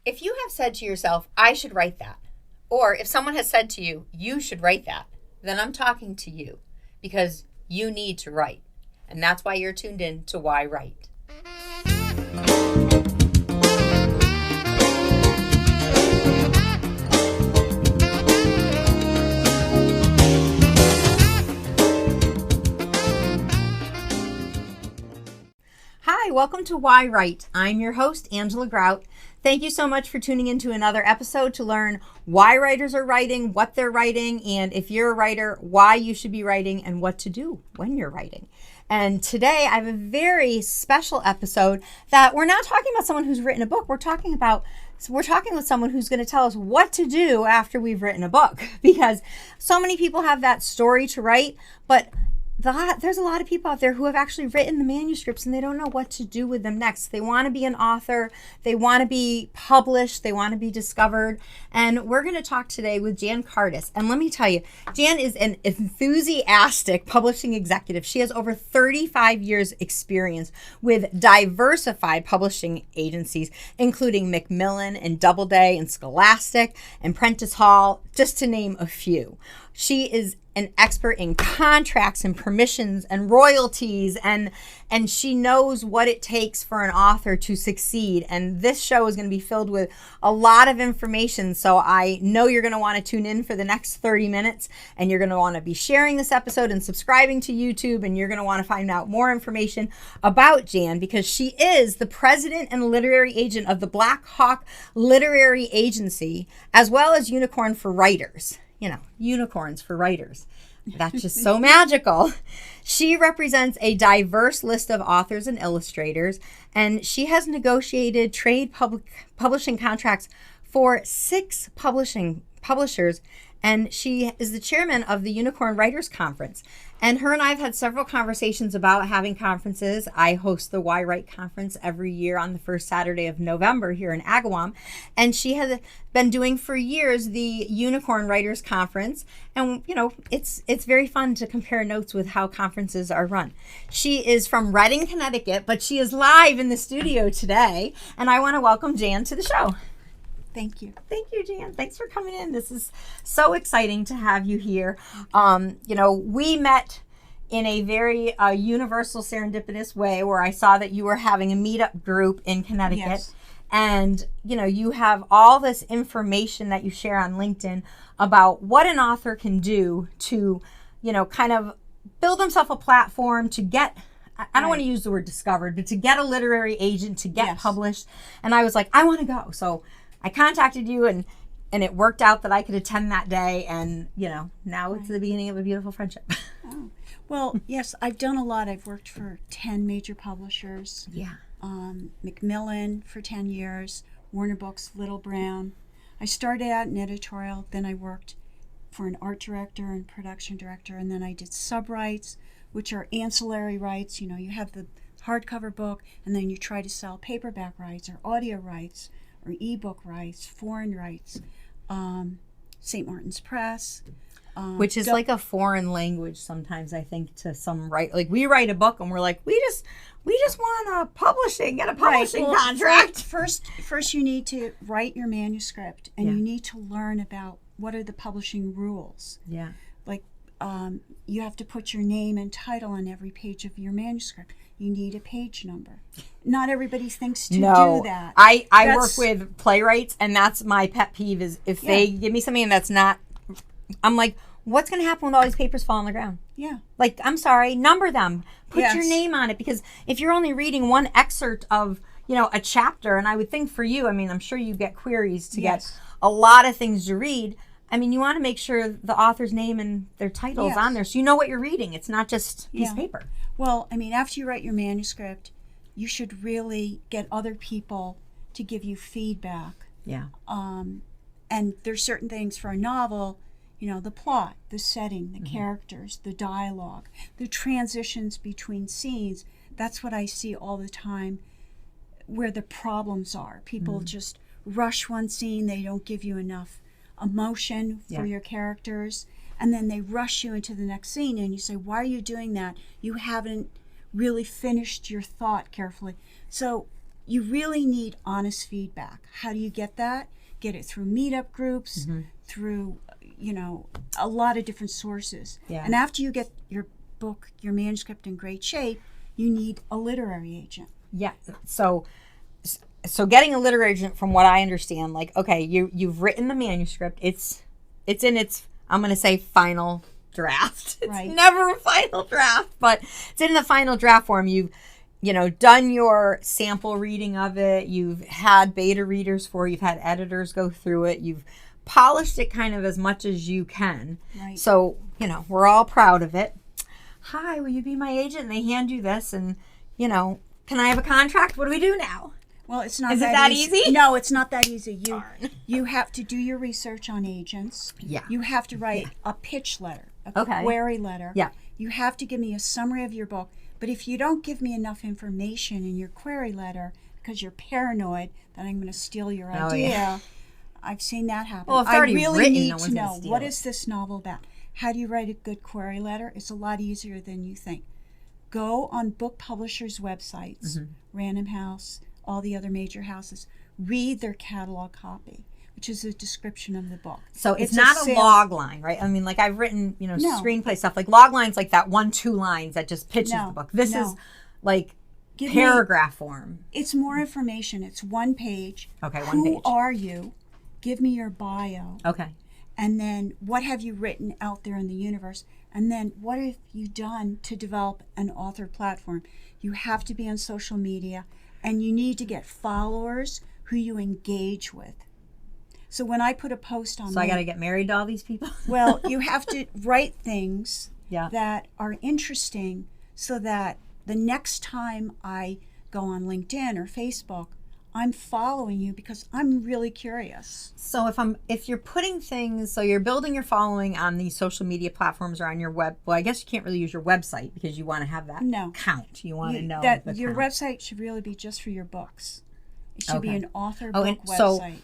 If you have said to yourself, I should write that, or if someone has said to you, you should write that, then I'm talking to you because you need to write. And that's why you're tuned in to yWrite. Hi, welcome to yWrite. I'm your host, Angela Grout. Thank you so much for tuning into another episode to learn why writers are writing, what they're writing, and if you're a writer, why you should be writing and what to do when you're writing. And today I have a very special episode that we're not talking about someone who's written a book. We're talking with someone who's going to tell us what to do after we've written a book, because so many people have that story to write, but there's a lot of people out there who have actually written the manuscripts and they don't know what to do with them next. They want to be an author, they want to be published, they want to be discovered. And we're going to talk today with Jan Kardys. And let me tell you, Jan is an enthusiastic publishing executive. She has over 35 years experience with diversified publishing agencies, including Macmillan and Doubleday and Scholastic and Prentice Hall, just to name a few. She is an expert in contracts and permissions and royalties, and she knows what it takes for an author to succeed. And this show is going to be filled with a lot of information, so I know you're going to want to tune in for the next 30 minutes, and you're going to want to be sharing this episode and subscribing to YouTube, and you're going to want to find out more information about Jan, because she is the president and literary agent of the Black Hawk Literary Agency, as well as Unicorn for Writers. You know, unicorns for writers. That's just so magical. She represents a diverse list of authors and illustrators, and she has negotiated trade publishing contracts for 6 publishers, and she is the chairman of the Unicorn Writers Conference. And her and I have had several conversations about having conferences. I host the yWrite conference every year on the first Saturday of November here in Agawam. And she has been doing for years the Unicorn Writers Conference. And, you know, it's very fun to compare notes with how conferences are run. She is from Redding, Connecticut, but she is live in the studio today. And I want to welcome Jan to the show. Thank you. Thank you, Jan. Thanks for coming in. This is so exciting to have you here. We met in a very universal serendipitous way where I saw that you were having a meetup group in Connecticut. Yes. And, you have all this information that you share on LinkedIn about what an author can do to, kind of build himself a platform to get, I don't want to use the word discovered, but to get a literary agent, to get published. And I was like, I want to go. So I contacted you and it worked out that I could attend that day. And, now it's the beginning of a beautiful friendship. Oh. Well, yes, I've done a lot. I've worked for 10 major publishers. Yeah. Macmillan for 10 years, Warner Books, Little Brown. I started out in editorial, then I worked for an art director and production director, and then I did sub-rights, which are ancillary rights. You have the hardcover book, and then you try to sell paperback rights or audio rights or ebook rights, foreign rights, St. Martin's Press. Which is like a foreign language sometimes, I think, to some like we write a book and we're like, we just want get a publishing contract. First you need to write your manuscript, and you need to learn about what are the publishing rules. Yeah. Like you have to put your name and title on every page of your manuscript. You need a page number. Not everybody thinks to do that. I work with playwrights, and that's my pet peeve is if they give me something that's not, I'm like, what's going to happen when all these papers fall on the ground? Yeah. Like, I'm sorry, number them. Put your name on it, because if you're only reading one excerpt of, a chapter, and I would think for you, I'm sure you get queries to get a lot of things to read. You want to make sure the author's name and their title is on there so you know what you're reading. It's not just a piece of paper. Well, after you write your manuscript, you should really get other people to give you feedback. Yeah. And there's certain things for a novel, the plot, the setting, the characters, the dialogue, the transitions between scenes. That's what I see all the time where the problems are. People just rush one scene. They don't give you enough emotion for your characters. And then they rush you into the next scene and you say, why are you doing that? You haven't really finished your thought carefully. So you really need honest feedback. How do you get that? Get it through meetup groups, through, a lot of different sources. Yeah. And after you get your book, your manuscript in great shape, you need a literary agent. Yeah. So getting a literary agent, from what I understand, like, okay, you've written the manuscript. It's in its, I'm going to say, final draft. It's Right. never a final draft, but it's in the final draft form. You've done your sample reading of it. You've had beta readers you've had editors go through it. You've polished it kind of as much as you can. Right. So, we're all proud of it. Hi, will you be my agent? And they hand you this and, can I have a contract? What do we do now? Well, it's not Is it that that easy. easy? No, it's not that easy. Darn. You have to do your research on agents. Yeah. You have to write a pitch letter, a Okay. query letter. Yeah. You have to give me a summary of your book. But if you don't give me enough information in your query letter because you're paranoid that I'm going to steal your Oh, idea, yeah. I've seen that happen. Well, if it's I already really written, need no one's to gonna know, steal what it. is this novel about? How do you write a good query letter? It's a lot easier than you think. Go on book publishers' websites, Random House, all the other major houses. Read their catalog copy, which is a description of the book. So it's not a log line, right? I mean, like, I've written, screenplay stuff. Like, log lines like that 1-2 lines that just pitches the book. This is like paragraph form. It's more information. It's one page. Okay, one Who page. are you? Give me your bio. Okay. And then what have you written out there in the universe? And then what have you done to develop an author platform? You have to be on social media, and you need to get followers who you engage with. So when I put a post on, So I got to get married to all these people? well, you have to write things Yeah. that are interesting so that the next time I go on LinkedIn or Facebook, I'm following you because I'm really curious. So if you're putting things, so you're building your following on these social media platforms or on your web, well, I guess you can't really use your website because you want to have that count. You want to know that the your count. website should really be just for your books. It should be Okay. an author and book so- website.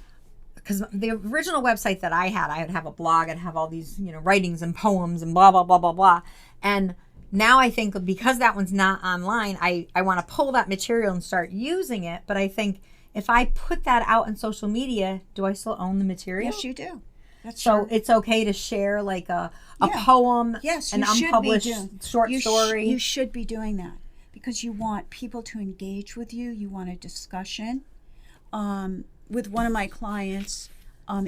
Because the original website that I had, I would have a blog, I'd have all these, writings and poems and blah, blah, blah, blah, blah. And now I think because that one's not online, I want to pull that material and start using it. But I think if I put that out on social media, do I still own the material? Yes, you do. That's So true. it's okay to share like a Yeah. poem, Yes, an you should be unpublished doing- short story. You should be doing that because you want people to engage with you. You want a discussion. With one of my clients,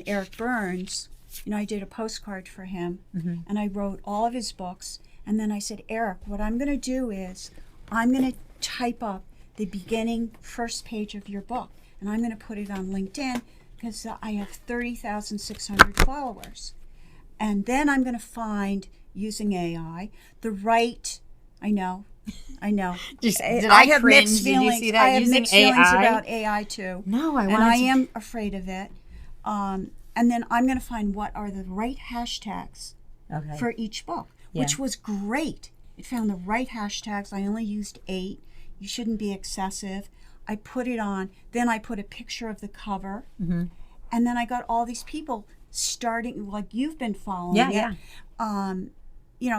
Eric Burns, I did a postcard for him, and I wrote all of his books. And then I said, Eric, what I'm going to do is I'm going to type up the beginning first page of your book, and I'm going to put it on LinkedIn because I have 30,600 followers. And then I'm going to find, using AI, the right, I know. Did I I have cringe? mixed Did you feelings. see that? I have Using mixed feelings AI? about AI too. No, I and wanted I to- am afraid of it. And then I'm going to find what are the right hashtags Okay. for each book, Yeah. which was great. It found the right hashtags. I only used 8. You shouldn't be excessive. I put it on. Then I put a picture of the cover. And then I got all these people starting, like you've been following it. Yeah.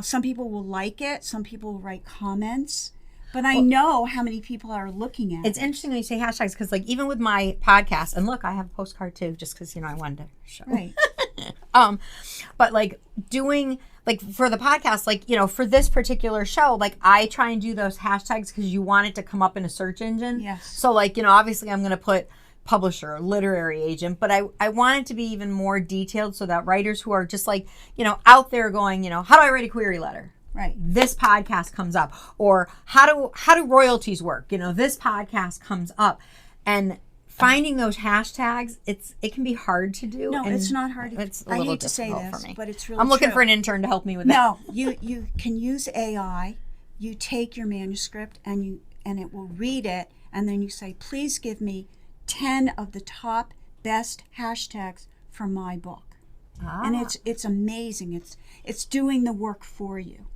Some people will like it. Some people will write comments. But I know how many people are looking at It's it. interesting when you say hashtags because, like, even with my podcast, and look, I have a postcard too, just because I wanted to show. Right. But like doing like for the podcast, like for this particular show, like I try and do those hashtags because you want it to come up in a search engine. Yes. So like obviously I'm going to put publisher, literary agent, but I want it to be even more detailed so that writers who are just like out there going how do I write a query letter? Right. This podcast comes up, or how do royalties work? This podcast comes up, and finding those hashtags, it can be hard to do. No, and it's not hard. It's a I little hate to say difficult this, for me. but it's really I'm looking true. for an intern to help me with that. No, you can use AI. You take your manuscript and it will read it, and then you say, please give me 10 of the top best hashtags for my book. And it's amazing. It's doing the work for you.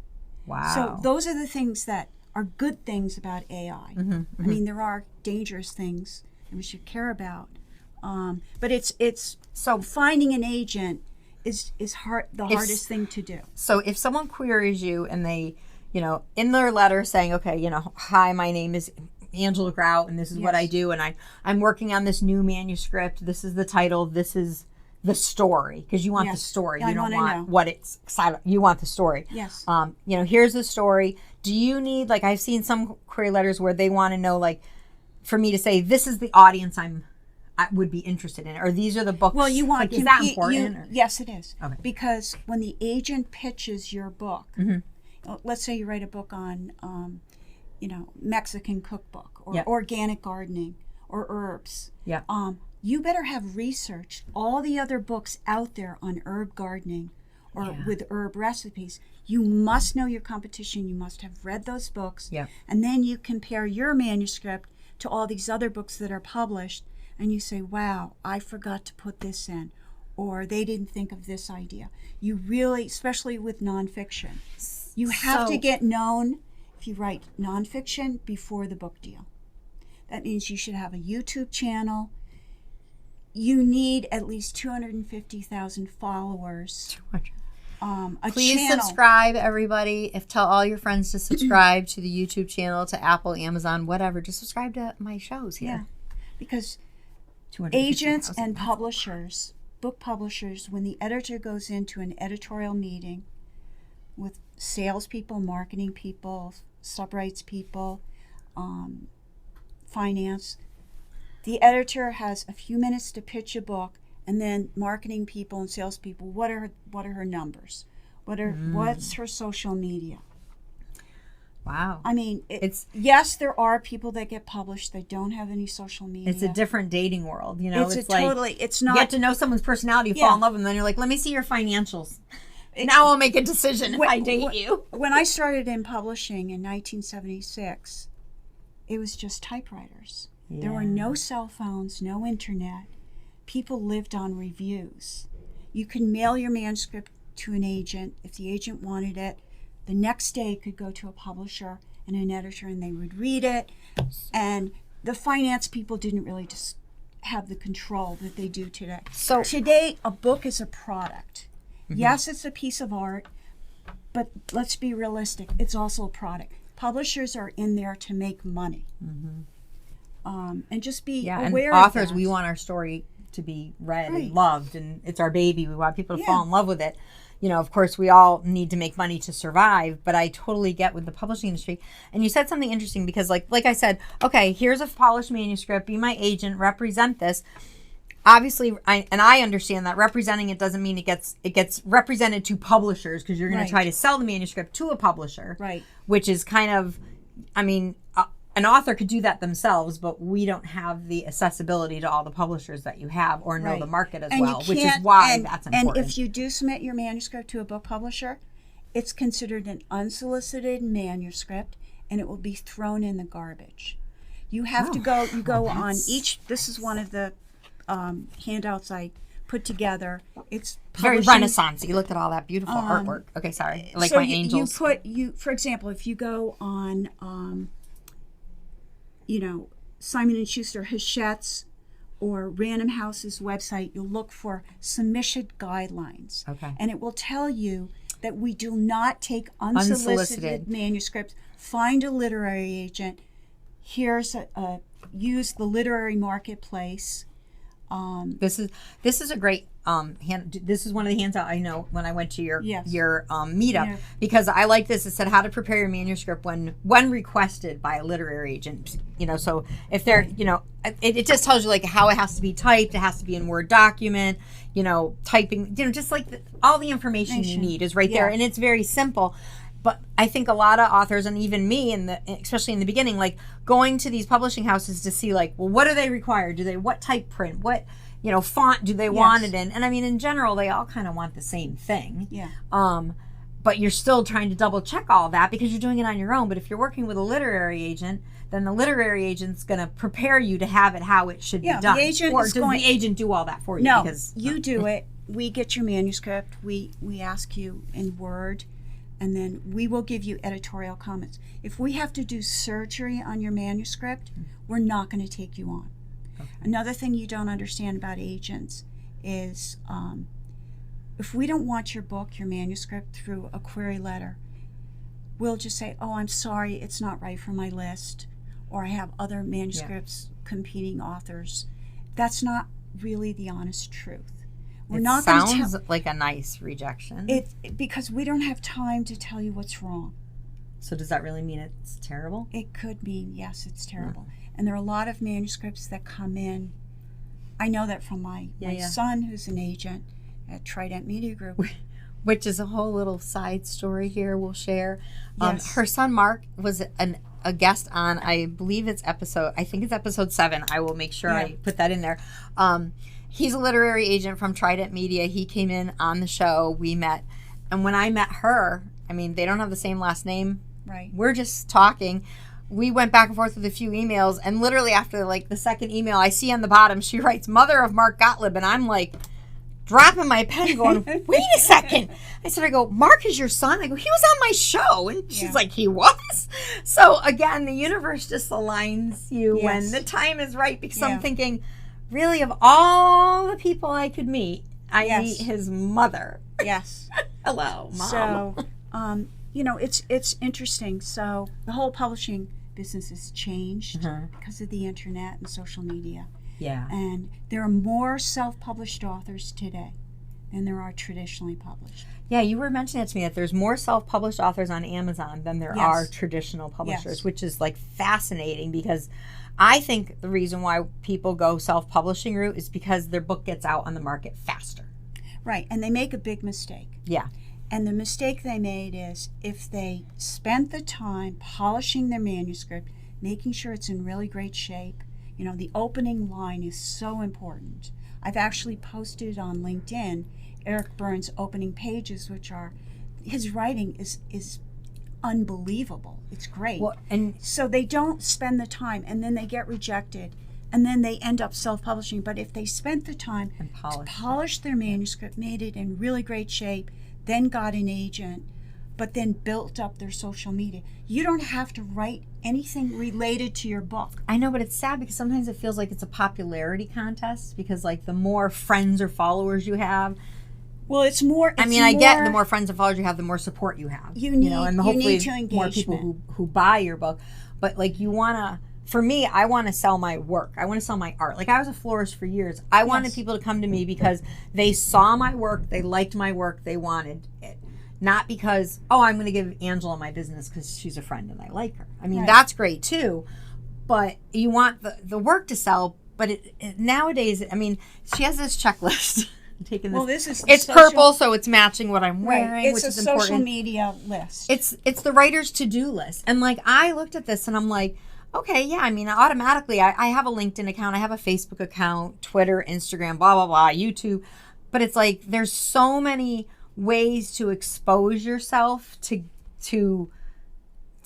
Wow. So those are the things that are good things about AI. I mean, there are dangerous things that we should care about, but it's so finding an agent is hard. The hardest thing to do. So if someone queries you and they, in their letter saying, okay, hi, my name is, Angela Grout, and this is what I do, and I'm working on this new manuscript. This is the title. This is the story, because you want the story. You don't want what it's excited. You want the story. Yes. Here's the story. Do you need, like, I've seen some query letters where they want to know, like, for me to say, this is the audience I would be interested in, or these are the books. Well, you want, is that important? Yes, it is. Okay. Because when the agent pitches your book, let's say you write a book on, Mexican cookbook or organic gardening or herbs. Yeah. You better have researched all the other books out there on herb gardening or with herb recipes. You must know your competition. You must have read those books. Yeah. And then you compare your manuscript to all these other books that are published, and you say, wow, I forgot to put this in, or they didn't think of this idea. You really, especially with nonfiction, you have to get known if you write nonfiction before the book deal. That means you should have a YouTube channel. You need at least 250,000 followers. 200. A Please channel. subscribe, everybody. Tell all your friends to subscribe to the YouTube channel, to Apple, Amazon, whatever. Just subscribe to my shows here. Yeah, because agents and publishers, book publishers, when the editor goes into an editorial meeting with salespeople, marketing people, subrights people, finance, the editor has a few minutes to pitch a book, and then marketing people and salespeople, what are her numbers? What's her social media? Wow. I mean, yes, there are people that get published that don't have any social media. It's a different dating world, It's not. You get to know someone's personality, you fall in love with them, and then you're like, let me see your financials. Now I'll make a decision if I date you. When I started in publishing in 1976, it was just typewriters. Yeah. There were no cell phones, no internet. People lived on reviews. You could mail your manuscript to an agent. If the agent wanted it, the next day it could go to a publisher and an editor, and they would read it. And the finance people didn't really just have the control that they do today. So today, a book is a product. Mm-hmm. Yes, it's a piece of art, but let's be realistic. It's also a product. Publishers are in there to make money. Mm-hmm. And just be aware and authors, of that. we want our story to be read and loved, and it's our baby. We want people to fall in love with it. Of course, we all need to make money to survive, but I totally get with the publishing industry. And you said something interesting, because like I said, okay, here's a polished manuscript, be my agent, represent this. Obviously, I understand that representing it doesn't mean it gets represented to publishers, because you're going to try to sell the manuscript to a publisher, right? Which is kind of, an author could do that themselves, but we don't have the accessibility to all the publishers that you have, or know the market as well, which is why that's important. And if you do submit your manuscript to a book publisher, it's considered an unsolicited manuscript, and it will be thrown in the garbage. You have to go. You go on each. This is one of the handouts I put together. It's very Renaissance-y. Look at all that beautiful artwork. Okay, sorry. Like so my angels. For example, if you go on, Simon & Schuster, Hachette's, or Random House's website, you'll look for submission guidelines. Okay. And it will tell you that we do not take unsolicited manuscripts. Find a literary agent. Use the literary marketplace. This is a great this is one of the hands I know when I went to your meetup, because I like this. It said how to prepare your manuscript when requested by a literary agent. So if they're it just tells you like how it has to be typed. It has to be in Word document. Typing. Just like all the information you need is right there, and it's very simple. But I think a lot of authors, and even me, especially in the beginning, like going to these publishing houses to see, like, well, what do they require? What type print? What, font do they want it in? And I mean, in general, they all kind of want the same thing. Yeah. But you're still trying to double check all that because you're doing it on your own. But if you're working with a literary agent, then the literary agent's going to prepare you to have it how it should be done. The agent or does the agent do all that for you? No, you do it. We get your manuscript. We ask you in Word. And then we will give you editorial comments. If we have to do surgery on your manuscript, we're not going to take you on. Okay. Another thing you don't understand about agents is if we don't want your book, your manuscript, through a query letter, we'll just say, oh, I'm sorry, it's not right for my list. or I have other manuscripts competing authors. That's not really the honest truth. We're not going to sounds like a nice rejection. Because we don't have time to tell you what's wrong. So does that really mean it's terrible? It could mean, yes, it's terrible. And there are a lot of manuscripts that come in. I know that from my son, who's an agent at Trident Media Group. Which is a whole little side story here we'll share. Yes. Her son Mark was a guest on, I believe it's episode 7. I will make sure I put that in there. He's a literary agent from Trident Media. He came in on the show. We met. And when I met her, I mean, they don't have the same last name. Right. We're just talking. We went back and forth with a few emails. And literally after like the second email, I see on the bottom, she writes, mother of Mark Gottlieb. And I'm like dropping my pen going, wait a second. I go, Mark is your son? I go, he was on my show. And she's like, he was? So again, the universe just aligns you when the time is right. Because I'm thinking, really, of all the people I could meet, I meet his mother. Yes. Hello, Mom. So, it's interesting. So the whole publishing business has changed because of the internet and social media. Yeah. And there are more self-published authors today than there are traditionally published. Yeah, you were mentioning it to me that there's more self-published authors on Amazon than there are traditional publishers, which is like fascinating because I think the reason why people go self-publishing route is because their book gets out on the market faster. Right, and they make a big mistake. Yeah. And the mistake they made is if they spent the time polishing their manuscript, making sure it's in really great shape, the opening line is so important. I've actually posted on LinkedIn Eric Burns' opening pages, which are, his writing is unbelievable. It's great. Well, and so they don't spend the time, and then they get rejected, and then they end up self-publishing. But if they spent the time to polish their manuscript, made it in really great shape, then got an agent, but then built up their social media, you don't have to write anything related to your book. I know, but it's sad because sometimes it feels like it's a popularity contest because like the more friends or followers you have, well, it's more. I mean, I get the more friends and followers you have, the more support you have. You need, and you hopefully need to engagement. more people who buy your book. But like you want to, for me, I want to sell my work. I want to sell my art. Like I was a florist for years. I wanted people to come to me because they saw my work, they liked my work, they wanted it. Not because, I'm going to give Angela my business because she's a friend and I like her. I mean, that's great too. But you want the work to sell. But it nowadays, I mean, she has this checklist. Taking this. Well, this is it's purple, so it's matching what I'm wearing, it's which is social important. Media list. It's the writer's to-do list. And like I looked at this and I'm like, okay, yeah, I mean, automatically I have a LinkedIn account, I have a Facebook account, Twitter, Instagram, blah, blah, blah, YouTube. But it's like there's so many ways to expose yourself to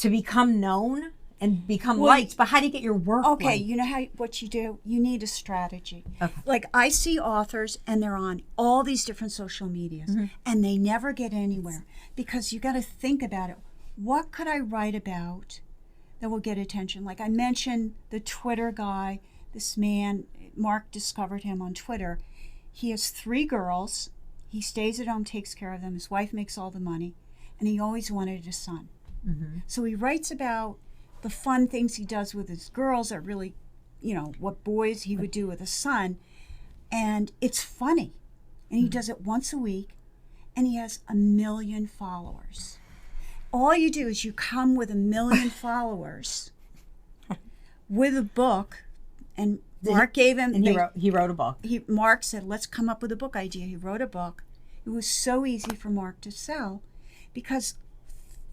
become known and become liked. But how do you get your work Okay, liked? you know what you do? You need a strategy. Okay. Like I see authors and they're on all these different social medias and they never get anywhere because you got to think about it. What could I write about that will get attention? Like I mentioned the Twitter guy, this man, Mark discovered him on Twitter. He has 3 girls. He stays at home, takes care of them. His wife makes all the money. And he always wanted a son. So he writes about the fun things he does with his girls are really, what boys he would do with a son. And it's funny. And he does it once a week. And he has 1 million followers. All you do is you come with 1 million followers with a book. And Mark gave him... And he wrote a book. Mark said, let's come up with a book idea. He wrote a book. It was so easy for Mark to sell because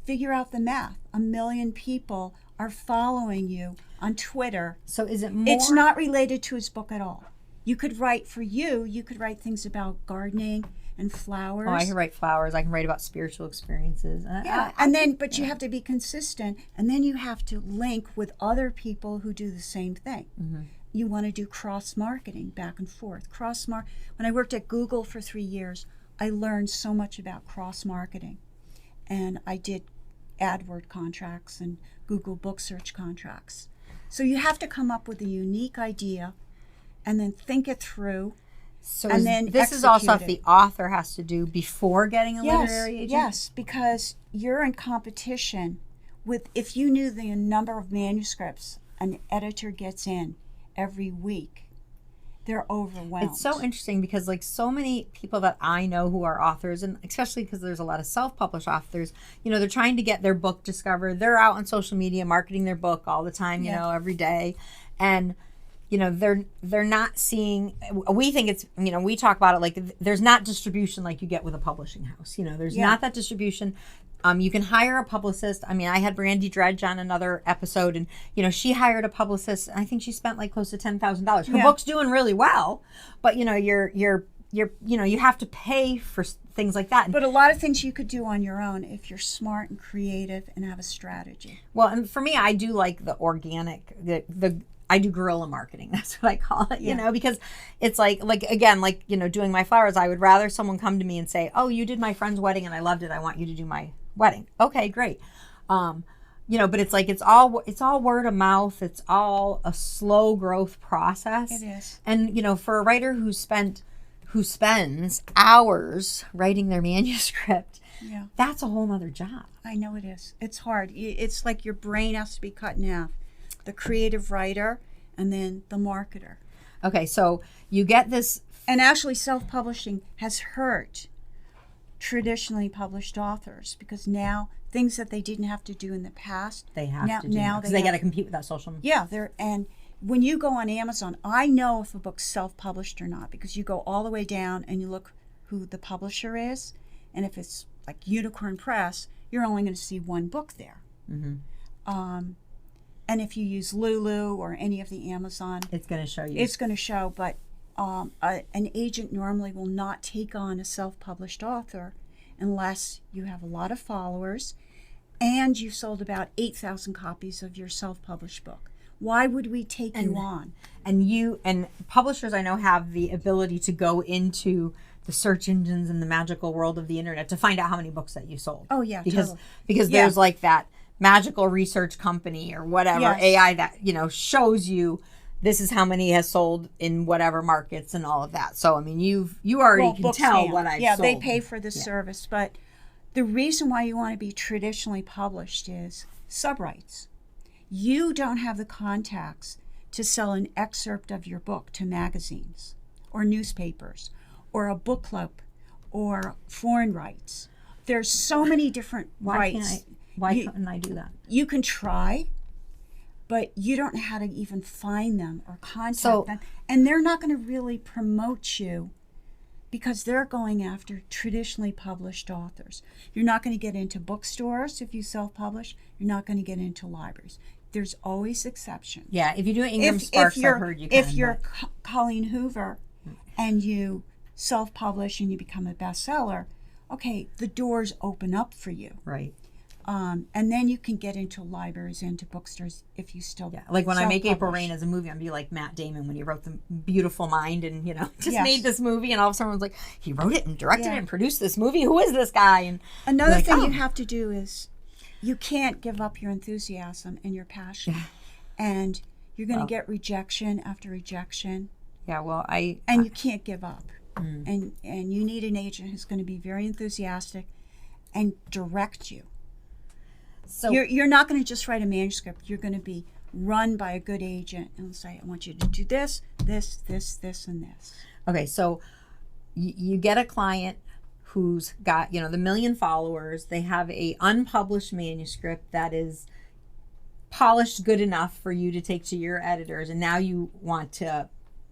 figure out the math. 1 million people are following you on Twitter. So is it more? It's not related to his book at all. You could write things about gardening and flowers. Oh, I can write flowers. I can write about spiritual experiences. But you have to be consistent, and then you have to link with other people who do the same thing. You want to do cross-marketing back and forth. When I worked at Google for 3 years, I learned so much about cross-marketing. And I did AdWord contracts and Google book search contracts. So you have to come up with a unique idea and then think it through. So and then this is all stuff the author has to do before getting a literary agent? Yes, because you're in competition with, if you knew the number of manuscripts an editor gets in every week, they're overwhelmed. It's so interesting because like so many people that I know who are authors, and especially because there's a lot of self-published authors, you know, they're trying to get their book discovered. They're out on social media marketing their book all the time, you know, every day. And you know, they're not seeing, we think it's, you know, we talk about it like there's not distribution like you get with a publishing house. You know, there's not that distribution. You can hire a publicist. I mean, I had Brandy Dredge on another episode, and you know, she hired a publicist. I think she spent like close to $10,000. Her book's doing really well, but you know, you're you know, you have to pay for things like that. But a lot of things you could do on your own if you're smart and creative and have a strategy. Well, and for me, I do like the organic, I do guerrilla marketing. That's what I call it, you know, because it's like, again, like, you know, doing my flowers, I would rather someone come to me and say, oh, you did my friend's wedding and I loved it. I want you to do my wedding. Okay, great. You know, but it's like, it's all word of mouth. It's all a slow growth process. It is. And, you know, for a writer who spends hours writing their manuscript, that's a whole nother job. I know it is. It's hard. It's like your brain has to be cut in half. The creative writer and then the marketer. Okay, so you get this. And actually self-publishing has hurt traditionally published authors because now things that they didn't have to do in the past, they have to do now because they got to compete with that social media. Yeah, and when you go on Amazon, I know if a book's self-published or not because you go all the way down and you look who the publisher is, and if it's like Unicorn Press, you're only going to see one book there. And if you use Lulu or any of the Amazon, it's going to show you. It's going to show, but an agent normally will not take on a self-published author unless you have a lot of followers and you've sold about 8,000 copies of your self-published book. Why would we take you on? And publishers I know have the ability to go into the search engines and the magical world of the internet to find out how many books that you sold. Oh yeah, because there's like that magical research company or whatever AI that, you know, shows you this is how many has sold in whatever markets and all of that. So I mean, you already can tell what I've sold. They pay for the service, but the reason why you want to be traditionally published is subrights. You don't have the contacts to sell an excerpt of your book to magazines or newspapers or a book club or foreign rights. There's so many different rights. Why couldn't I do that? You can try, but you don't know how to even find them or contact them. And they're not going to really promote you because they're going after traditionally published authors. You're not going to get into bookstores if you self-publish. You're not going to get into libraries. There's always exceptions. Yeah, if you do Ingram Sparks, I've heard you can. If you're Colleen Hoover and you self-publish and you become a bestseller, okay, the doors open up for you. Right. And then you can get into libraries, into bookstores if you still like when I make April Rain as a movie, I'd be like Matt Damon when he wrote The Beautiful Mind and, you know, made this movie and all of a sudden was like, he wrote it and directed it and produced this movie. Who is this guy? And another thing you have to do is you can't give up your enthusiasm and your passion. And you're going to get rejection after rejection. Yeah, well, and you can't give up. And you need an agent who's going to be very enthusiastic and direct you. So you're not going to just write a manuscript. You're going to be run by a good agent and say, I want you to do this, this, this, this, and this. Okay, so you get a client who's got, you know, the 1 million followers. They have a unpublished manuscript that is polished good enough for you to take to your editors, and now you want to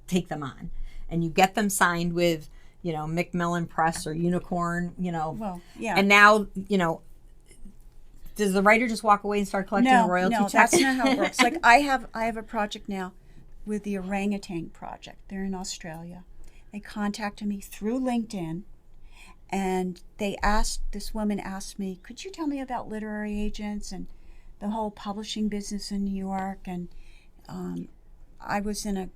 take them on. And you get them signed with, you know, Macmillan Press or Unicorn, you know. Well, yeah. And now, you know, does the writer just walk away and start collecting a royalty check? No, that's not how it works. Like I have a project now with the Orangutan Project. They're in Australia. They contacted me through LinkedIn, and this woman asked me, could you tell me about literary agents and the whole publishing business in New York? And I was in a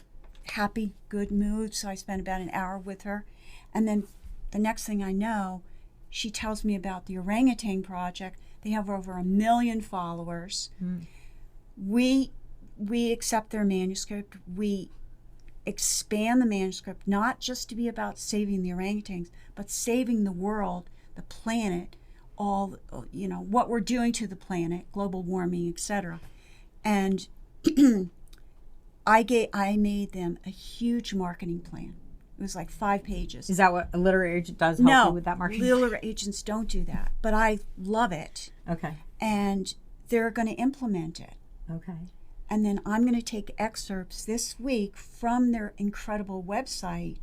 happy, good mood, so I spent about an hour with her. And then the next thing I know, she tells me about the Orangutan Project. They have over 1 million followers. We accept their manuscript. We expand the manuscript, not just to be about saving the orangutans, but saving the world, the planet, all, you know, what we're doing to the planet, global warming, etc. And I made them a huge marketing plan. It was like 5 pages. Is that what a literary agent does? Help you with that marketing? No, literary agents don't do that, but I love it. Okay. And they're going to implement it. Okay. And then I'm going to take excerpts this week from their incredible website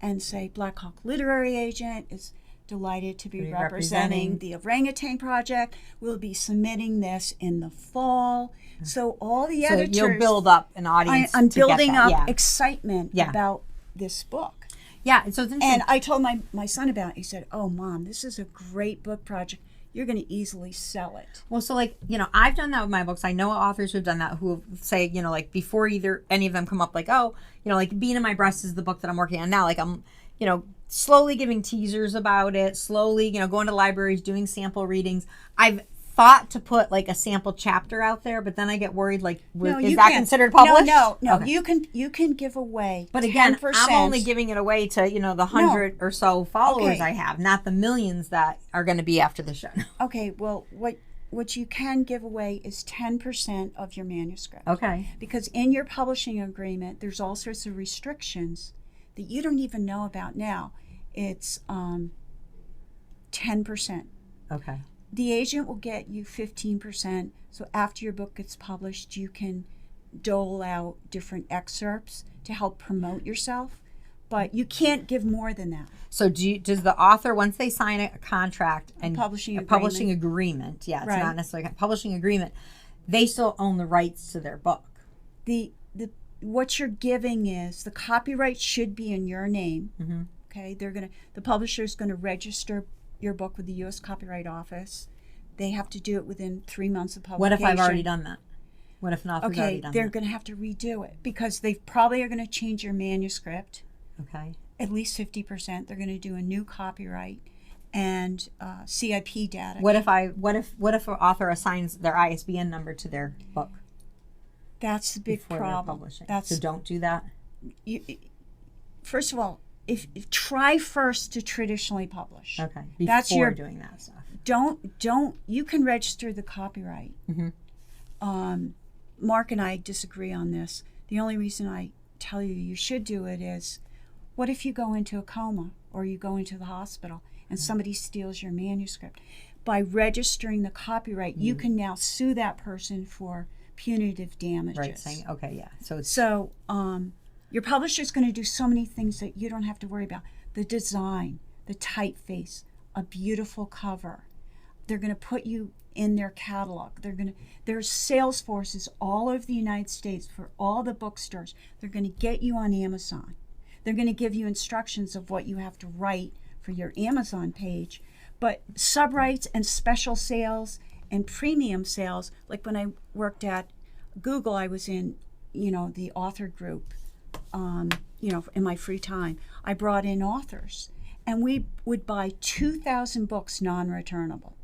and say, Black Hawk Literary Agent is delighted to be representing the Orangutan Project. We'll be submitting this in the fall. So all the editors... So you'll build up an audience. I'm to get building that. up excitement about this book. Yeah, so it's interesting. And I told my son about it. He said, oh, Mom, this is a great book project. You're going to easily sell it. Well, so like, I've done that with my books. I know authors who've done that who say, like before either any of them come up, like, oh, like Being in My Breast is the book that I'm working on now. Like I'm, slowly giving teasers about it, slowly, going to libraries, doing sample readings. I've thought to put like a sample chapter out there, but then I get worried, like, is that considered published? No. Okay. You can give away. But again, 10%. I'm only giving it away to, the 100 or so followers I have, not the millions that are going to be after the show. Okay, well, what you can give away is 10% of your manuscript. Okay. Because in your publishing agreement, there's all sorts of restrictions that you don't even know about now. It's 10%. Okay. The agent will get you 15%. So after your book gets published, you can dole out different excerpts to help promote yourself. But you can't give more than that. So does the author, once they sign a contract and publishing agreement, it's not necessarily a publishing agreement, they still own the rights to their book. What you're giving is the copyright should be in your name. Mm-hmm. Okay, the publisher is going to register your book with the U.S. Copyright Office. They have to do it within 3 months of publication. What if I've already done that? What if an author's already done that? They're going to have to redo it because they probably are going to change your manuscript. Okay. At least 50%. They're going to do a new copyright and CIP data. What if an author assigns their ISBN number to their book? That's the big problem. So don't do that. First of all, if try first to traditionally publish. Okay. Before doing that stuff. Don't. You can register the copyright. Mm-hmm. Mark and I disagree on this. The only reason I tell you should do it is, what if you go into a coma or you go into the hospital and somebody steals your manuscript? By registering the copyright, you can now sue that person for punitive damages. Right, saying, okay, yeah. So your publisher is going to do so many things that you don't have to worry about. The design, the typeface, a beautiful cover. They're going to put you in their catalog. There's sales forces all over the United States for all the bookstores. They're going to get you on Amazon. They're going to give you instructions of what you have to write for your Amazon page. But subrights and special sales and premium sales, like when I worked at Google, I was in, the author group, in my free time. I brought in authors, and we would buy 2,000 books non-returnable.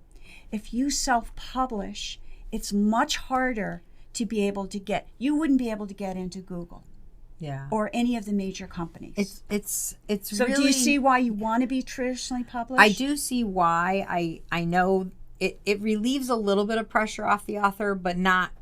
If you self-publish, it's much harder to be able to get. You wouldn't be able to get into Google. Yeah. Or any of the major companies. It's so really, do you see why you want to be traditionally published? I do see why. I know it relieves a little bit of pressure off the author, but not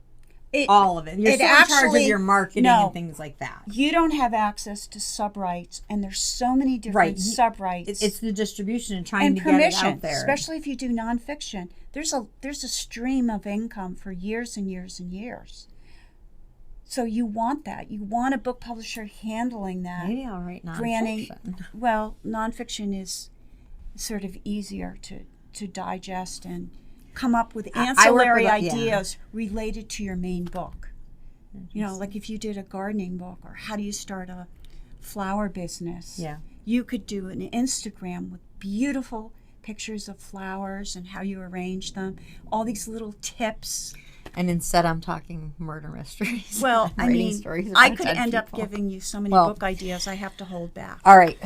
all of it. You're still in charge of your marketing and things like that. You don't have access to subrights, and there's so many different subrights. It's the distribution and trying to get it out there. Especially if you do nonfiction. There's a stream of income for years and years and years. So you want that. You want a book publisher handling that. Maybe I'll write nonfiction. Well, nonfiction is sort of easier to digest and come up with ancillary ideas related to your main book. Like if you did a gardening book, or how do you start a flower business? Yeah. You could do an Instagram with beautiful pictures of flowers and how you arrange them, all these little tips. And instead I'm talking murder mysteries. Well, I mean, I could end up giving you so many book ideas I have to hold back. All right.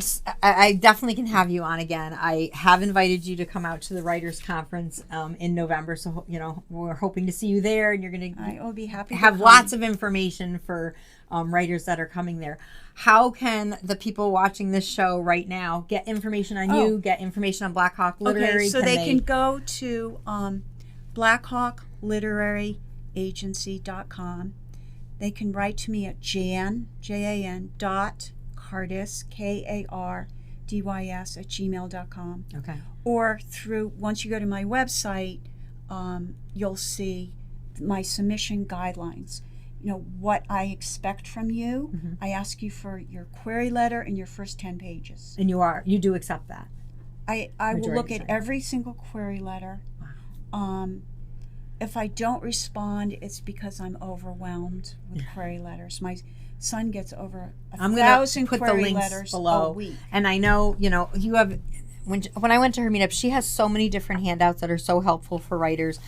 I definitely can have you on again. I have invited you to come out to the Writers' Conference in November. So, we're hoping to see you there. And you're going to I will be happy to have come. lots of information for writers that are coming there. How can the people watching this show right now get information on you, get information on Black Hawk Literary? Okay, so they can go to blackhawkliteraryagency.com. they can write to me at Jan, Jan, Kardys, Kardys, @gmail.com. Okay. Or through, once you go to my website, you'll see my submission guidelines. You know, what I expect from you. Mm-hmm. I ask you for your query letter and your first 10 pages. And you do accept that? I will look at every single query letter. Wow. If I don't respond, it's because I'm overwhelmed with query letters. My son gets over 1,000 query letters below. a week. And I know, you have, when I went to her meetup, she has so many different handouts that are so helpful for writers.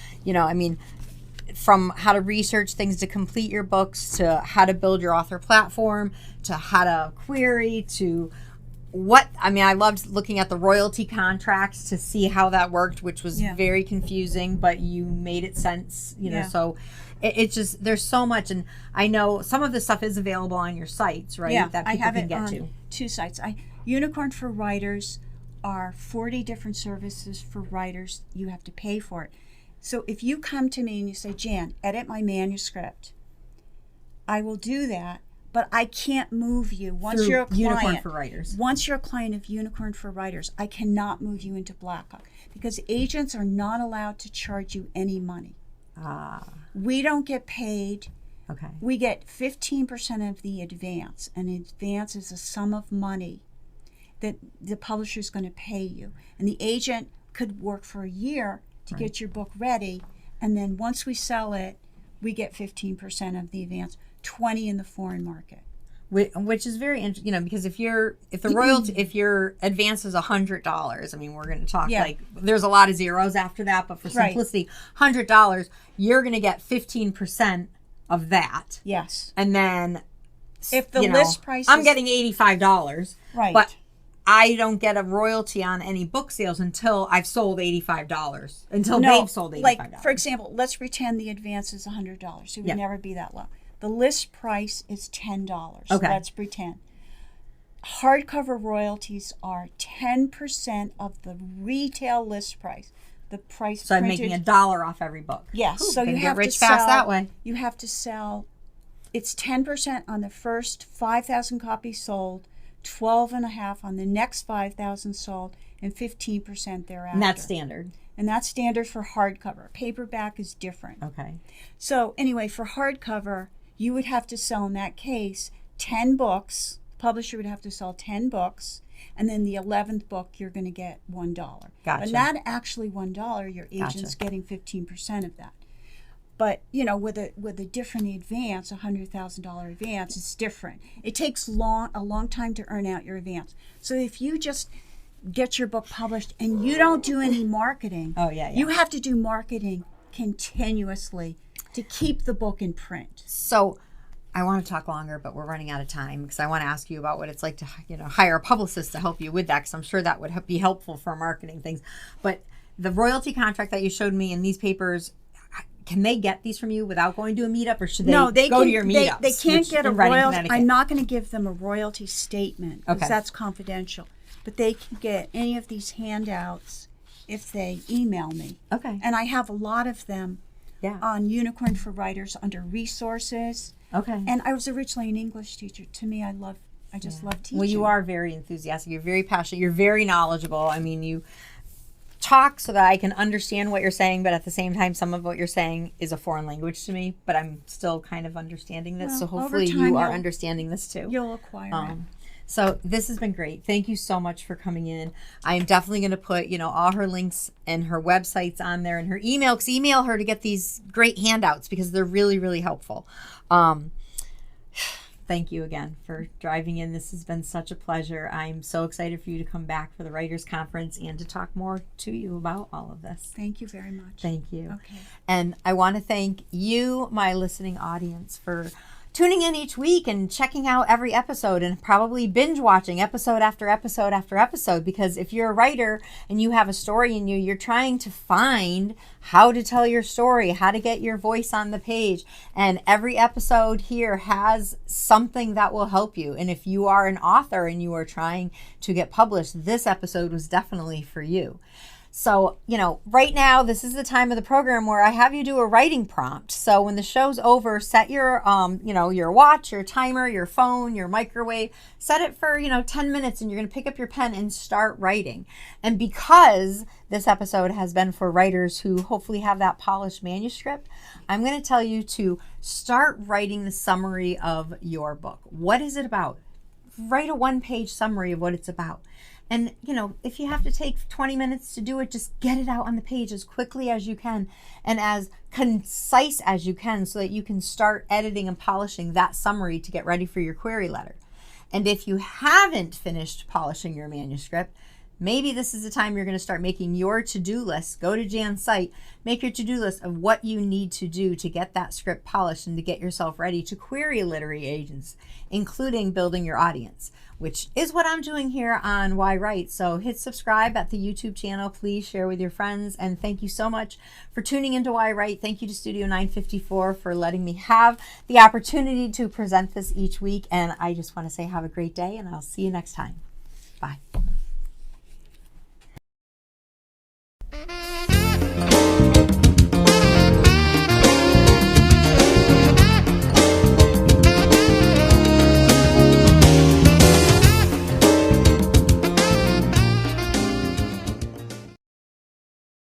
From how to research things to complete your books, to how to build your author platform, to how to query, to I loved looking at the royalty contracts to see how that worked, which was very confusing, but you made it sense, so it's just, there's so much. And I know some of this stuff is available on your sites, right? Yeah, that people I have can it get on to. 2 sites. Unicorn for Writers are 40 different services for writers. You have to pay for it. So if you come to me and you say, Jan, edit my manuscript, I will do that, but I can't move you. Once you're a client, Unicorn for Writers. Once you're a client of Unicorn for Writers, I cannot move you into Blackhawk because agents are not allowed to charge you any money. We don't get paid. Okay. We get 15% of the advance. An advance is a sum of money that the publisher is going to pay you. And the agent could work for a year to get your book ready. And then once we sell it, we get 15% of the advance, 20 in the foreign market. Which is very interesting, because if your advance is $100, I mean, we're going to talk there's a lot of zeros after that, but for simplicity, $100, you're going to get 15% of that. Yes. And then if the list price, I'm getting $85, right? But I don't get a royalty on any book sales until I've sold $85. They've sold $85. Like, for example, let's pretend the advance is $100. It would never be that low. The list price is $10. Okay. Let's pretend. Hardcover royalties are 10% of the retail list price. The price. So I'm making $1 off every book. Yes. Ooh, so you have get rich to sell fast that way. You have to sell. It's 10% on the first 5,000 copies sold, 12.5 on the next 5,000 sold, and 15% thereafter. And that's standard. And that's standard for hardcover. Paperback is different. Okay. So anyway, for hardcover, you would have to sell, in that case, 10 books. The publisher would have to sell 10 books. And then the 11th book, you're going to get $1. Gotcha. But not actually $1. Your agent's getting 15% of that. But, with a different advance, $100,000 advance, it's different. It takes a long time to earn out your advance. So if you just get your book published and you don't do any marketing, you have to do marketing continuously to keep the book in print. So I want to talk longer, but we're running out of time because I want to ask you about what it's like to hire a publicist to help you with that, because I'm sure that would be helpful for marketing things. But the royalty contract that you showed me in these papers, can they get these from you without going to a meetup, or should they go to your meetups? They can't get a royalty. I'm not going to give them a royalty statement because that's confidential. But they can get any of these handouts if they email me. Okay. And I have a lot of them on Unicorn for Writers under resources. Okay. And I was originally an English teacher. To me, I just love teaching. Well, you are very enthusiastic. You're very passionate. You're very knowledgeable. I mean, you talk so that I can understand what you're saying, but at the same time, some of what you're saying is a foreign language to me, but I'm still kind of understanding this. So hopefully you are understanding this too. You'll acquire it. So this has been great. Thank you so much for coming in. I am definitely going to put, all her links and her websites on there and her email, because email her to get these great handouts because they're really, really helpful. Thank you again for driving in. This has been such a pleasure. I'm so excited for you to come back for the Writers Conference and to talk more to you about all of this. Thank you very much. Thank you. Okay. And I want to thank you, my listening audience, for tuning in each week and checking out every episode and probably binge watching episode after episode after episode, because if you're a writer and you have a story in you, you're trying to find how to tell your story, how to get your voice on the page. And every episode here has something that will help you. And if you are an author and you are trying to get published, this episode was definitely for you. So, right now, this is the time of the program where I have you do a writing prompt. So when the show's over, set your, your watch, your timer, your phone, your microwave, set it for, 10 minutes, and you're going to pick up your pen and start writing. And because this episode has been for writers who hopefully have that polished manuscript, I'm going to tell you to start writing the summary of your book. What is it about? Write a one-page summary of what it's about. And, if you have to take 20 minutes to do it, just get it out on the page as quickly as you can and as concise as you can so that you can start editing and polishing that summary to get ready for your query letter. And if you haven't finished polishing your manuscript, maybe this is the time you're going to start making your to-do list. Go to Jan's site, make your to-do list of what you need to do to get that script polished and to get yourself ready to query literary agents, including building your audience, which is what I'm doing here on yWrite. So hit subscribe at the YouTube channel. Please share with your friends. And thank you so much for tuning into yWrite. Thank you to Studio 954 for letting me have the opportunity to present this each week. And I just want to say have a great day, and I'll see you next time. Bye.